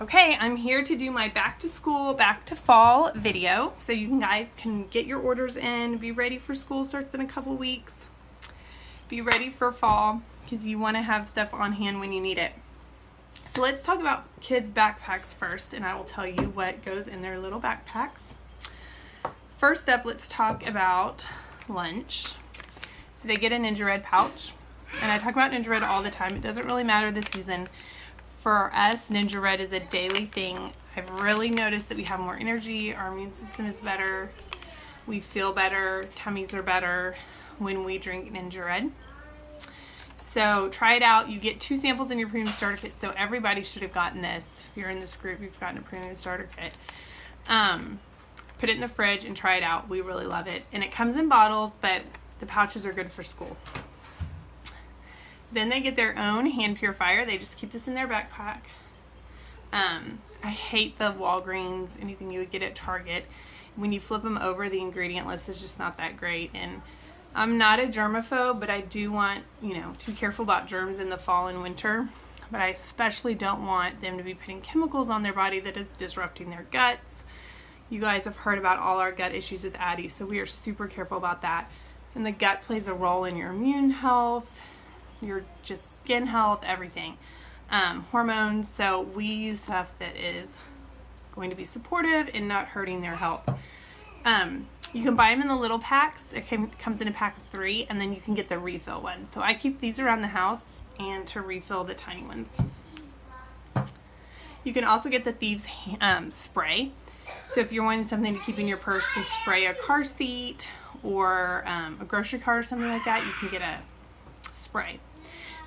Okay, I'm here to do my back to school, back to fall video. So you guys can get your orders in, be ready for school starts in a couple weeks. Be ready for fall because you want to have stuff on hand when you need it. So let's talk about kids' backpacks first, and I will tell you what goes in their little backpacks. First up, let's talk about lunch. So they get a Ninja Red pouch, and I talk about Ninja Red all the time. It doesn't really matter this season. For us, Ninja Red is a daily thing. I've really noticed that we have more energy, our immune system is better, we feel better, tummies are better when we drink Ninja Red. So try it out. You get 2 samples in your premium starter kit, so everybody should have gotten this. If you're in this group, you've gotten a premium starter kit. Put it in the fridge and try it out. We really love it. And it comes in bottles, but the pouches are good for school. Then they get their own hand purifier. They just keep this in their backpack. I hate the Walgreens, anything you would get at Target. When you flip them over, the ingredient list is just not that great. And I'm not a germaphobe, but I do want, to be careful about germs in the fall and winter. But I especially don't want them to be putting chemicals on their body that is disrupting their guts. You guys have heard about all our gut issues with Addie, so we are super careful about that. And the gut plays a role in your immune health, your just skin health, everything, hormones. So we use stuff that is going to be supportive and not hurting their health. You can buy them in the little packs. It comes in a pack of 3, and then you can get the refill one. So I keep these around the house and to refill the tiny ones. You can also get the Thieves spray. So if you're wanting something to keep in your purse to spray a car seat or a grocery cart or something like that, you can get a spray.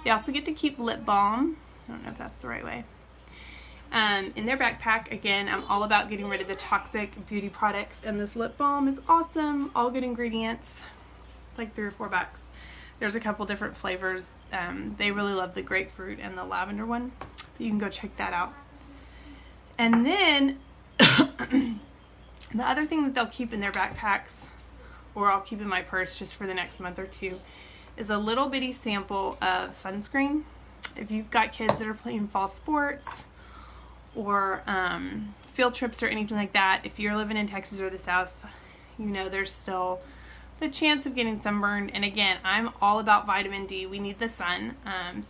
They also get to keep lip balm. I don't know if that's the right way. In their backpack, again, I'm all about getting rid of the toxic beauty products, and this lip balm is awesome. All good ingredients. It's like $3 or $4. There's a couple different flavors. They really love the grapefruit and the lavender one, but you can go check that out. And then the other thing that they'll keep in their backpacks, or I'll keep in my purse just for the next month or 2, is a little bitty sample of sunscreen. If you've got kids that are playing fall sports or field trips or anything like that, if you're living in Texas or the South, there's still the chance of getting sunburned. And again, I'm all about vitamin D. We need the sun.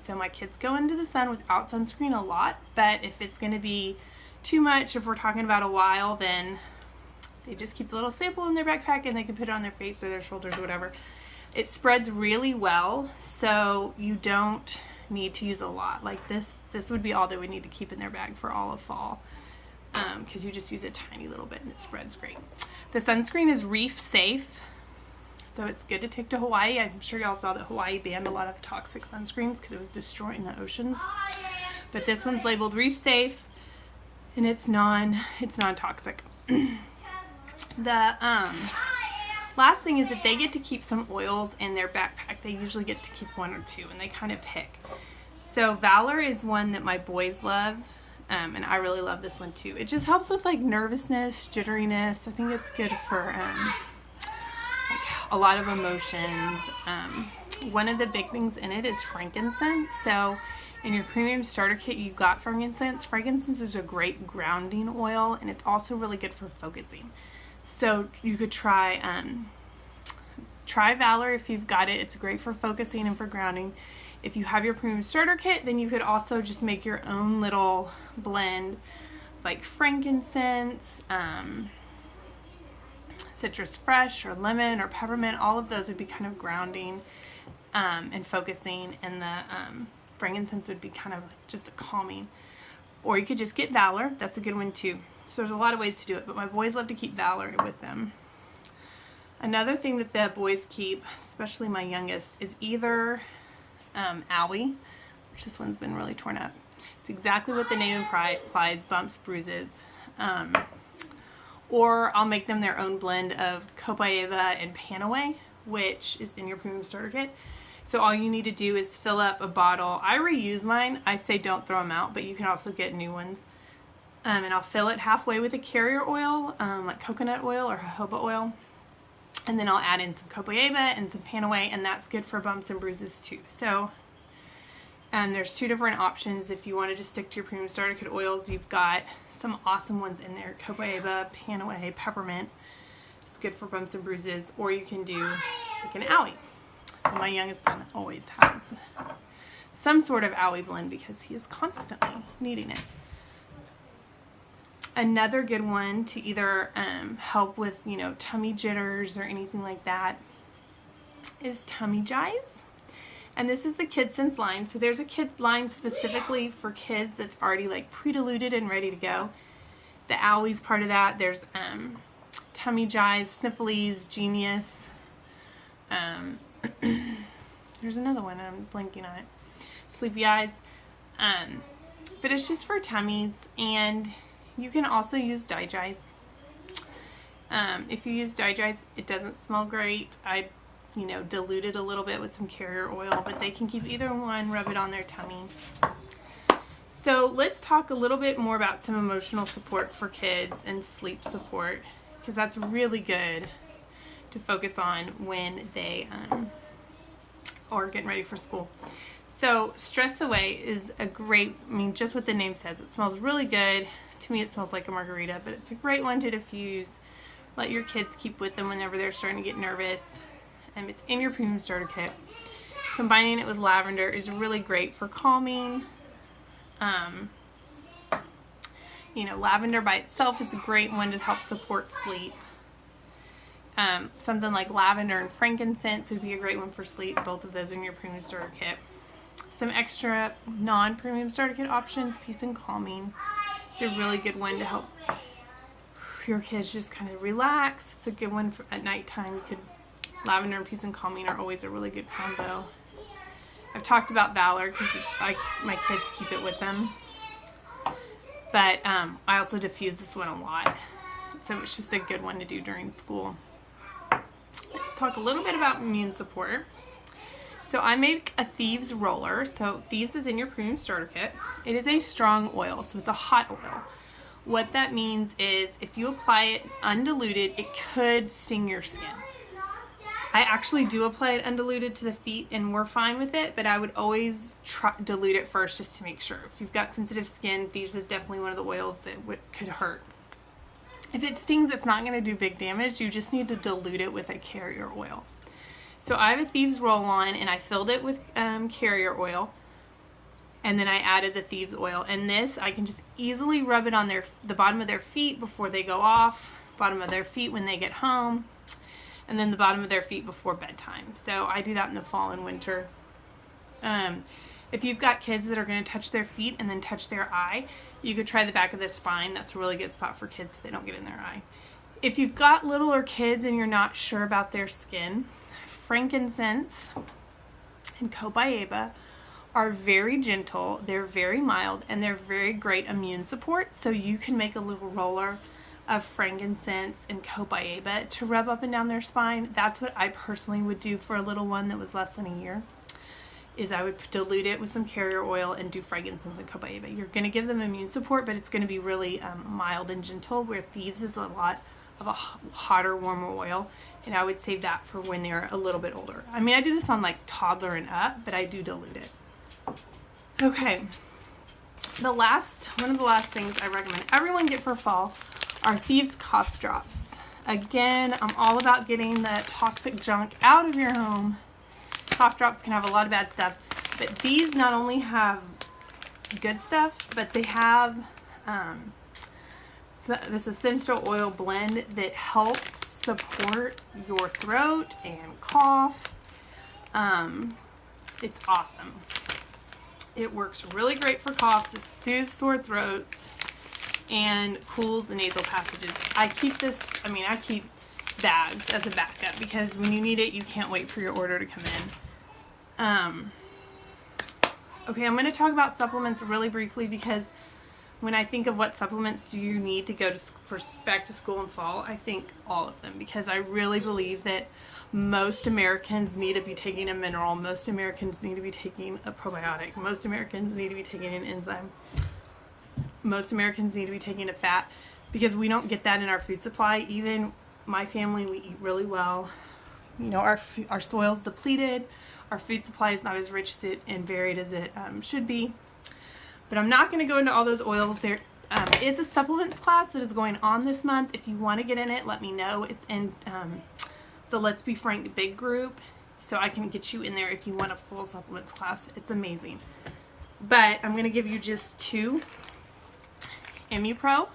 So my kids go into the sun without sunscreen a lot, but if it's going to be too much, if we're talking about a while, then they just keep the little sample in their backpack and they can put it on their face or their shoulders or whatever. It spreads really well, so you don't need to use a lot. Like this would be all they would need to keep in their bag for all of fall, because you just use a tiny little bit and it spreads great. The sunscreen is reef safe, so it's good to take to Hawaii. I'm sure y'all saw that Hawaii banned a lot of toxic sunscreens because it was destroying the oceans. But this one's labeled reef safe, and it's non-toxic. The last thing is that they get to keep some oils in their backpack. They usually get to keep 1 or 2, and they kind of pick. So Valor is one that my boys love, and I really love this one too. It just helps with like nervousness, jitteriness. I think it's good for like a lot of emotions. One of the big things in it is frankincense. So in your premium starter kit, you got frankincense. Frankincense is a great grounding oil, and it's also really good for focusing. So you could try Valor if you've got it. It's great for focusing and for grounding. If you have your premium starter kit, then you could also just make your own little blend, like frankincense, citrus fresh or lemon or peppermint. All of those would be kind of grounding and focusing, and the frankincense would be kind of like just a calming. Or you could just get Valor. That's a good one too. So there's a lot of ways to do it, but my boys love to keep Valor with them. Another thing that the boys keep, especially my youngest, is either Owie, which this one's been really torn up. It's exactly what the name implies, bumps, bruises. Or I'll make them their own blend of Copaiba and Panaway, which is in your premium starter kit. So all you need to do is fill up a bottle. I reuse mine. I say don't throw them out, but you can also get new ones. And I'll fill it halfway with a carrier oil, like coconut oil or jojoba oil. And then I'll add in some Copaiba and some Panaway, and that's good for bumps and bruises too. So And there's 2 different options. If you want to just stick to your premium starter kit oils, you've got some awesome ones in there. Copaiba, Panaway, Peppermint. It's good for bumps and bruises. Or you can do like an owie. So my youngest son always has some sort of owie blend because he is constantly needing it. Another good one to either help with, you know, tummy jitters or anything like that is Tummy Jize. And this is the KidSense line. So there's a kid line specifically for kids that's already like pre-diluted and ready to go. The Owie's part of that. There's Tummy Jize, Sniffles, Genius. There's another one, I'm blanking on it. Sleepy Eyes. But it's just for tummies, and you can also use Digize. If you use Digize, it doesn't smell great. I dilute it a little bit with some carrier oil, but they can keep either one, rub it on their tummy. So let's talk a little bit more about some emotional support for kids and sleep support, because that's really good to focus on when they are getting ready for school. So Stress Away is a great, just what the name says, it smells really good. To me it smells like a margarita, but it's a great one to diffuse. Let your kids keep with them whenever they're starting to get nervous. It's in your premium starter kit. Combining it with lavender is really great for calming. Lavender by itself is a great one to help support sleep. Something like lavender and frankincense would be a great one for sleep. Both of those in your premium starter kit. Some extra non-premium starter kit options, Peace and Calming. It's a really good one to help your kids just kind of relax. It's a good one for at nighttime. Lavender and Peace and Calming are always a really good combo. I've talked about Valor because my kids keep it with them. But I also diffuse this one a lot. So it's just a good one to do during school. Let's talk a little bit about immune support. So I make a Thieves roller. So Thieves is in your premium starter kit. It is a strong oil, so it's a hot oil. What that means is if you apply it undiluted, it could sting your skin. I actually do apply it undiluted to the feet, and we're fine with it, but I would always dilute it first just to make sure. If you've got sensitive skin, Thieves is definitely one of the oils that could hurt. If it stings, it's not going to do big damage. You just need to dilute it with a carrier oil. So I have a Thieves roll-on, and I filled it with carrier oil, and then I added the Thieves oil. And this, I can just easily rub it on the bottom of their feet before they go off, bottom of their feet when they get home, and then the bottom of their feet before bedtime. So I do that in the fall and winter. If you've got kids that are going to touch their feet and then touch their eye, you could try the back of the spine. That's a really good spot for kids so they don't get in their eye. If you've got littler kids and you're not sure about their skin, frankincense and copaiba are very gentle, they're very mild, and they're very great immune support. So you can make a little roller of frankincense and copaiba to rub up and down their spine. That's what I personally would do for a little one that was less than a year, is I would dilute it with some carrier oil and do frankincense and copaiba. You're going to give them immune support, but it's going to be really mild and gentle, where Thieves is a lot of a hotter, warmer oil, and I would save that for when they're a little bit older. I do this on like toddler and up, but I do dilute it. Okay, one of the last things I recommend everyone get for fall are Thieves cough drops. Again, I'm all about getting the toxic junk out of your home. Cough drops can have a lot of bad stuff, but these not only have good stuff, but they have this essential oil blend that helps support your throat and cough. It's awesome. It works really great for coughs. It soothes sore throats and cools the nasal passages. I keep bags as a backup because when you need it, you can't wait for your order to come in. Okay, I'm going to talk about supplements really briefly, because when I think of what supplements do you need to go for back to school in fall, I think all of them, because I really believe that most Americans need to be taking a mineral. Most Americans need to be taking a probiotic. Most Americans need to be taking an enzyme. Most Americans need to be taking a fat, because we don't get that in our food supply. Even my family, we eat really well. you know, our soil's depleted, our food supply is not as rich as it and varied as it should be. But I'm not going to go into all those oils. There is a supplements class that is going on this month. If you want to get in it, let me know. It's in the Let's Be Frank Big group, so I can get you in there if you want a full supplements class. It's amazing. But I'm going to give you just 2. ImmuPro,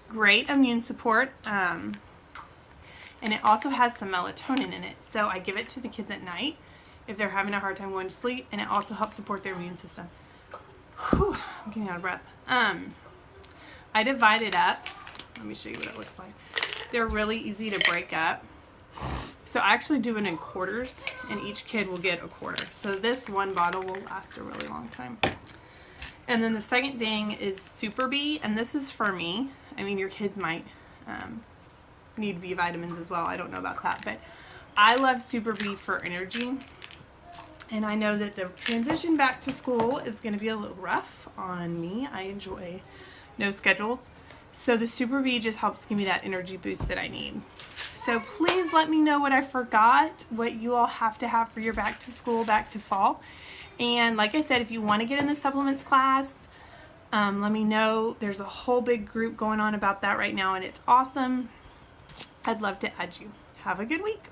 great immune support, and it also has some melatonin in it. So I give it to the kids at night if they're having a hard time going to sleep, and it also helps support their immune system. Whew, I'm getting out of breath. I divide it up. Let me show you what it looks like. They're really easy to break up. So I actually do it in quarters, and each kid will get a quarter. So this one bottle will last a really long time. And then the second thing is Super B, and this is for me. I mean, your kids might need B vitamins as well. I don't know about that, but I love Super B for energy. And I know that the transition back to school is going to be a little rough on me. I enjoy no schedules. So the Super B just helps give me that energy boost that I need. So please let me know what I forgot, what you all have to have for your back to school, back to fall. And like I said, if you want to get in the supplements class, let me know. There's a whole big group going on about that right now, and it's awesome. I'd love to add you. Have a good week.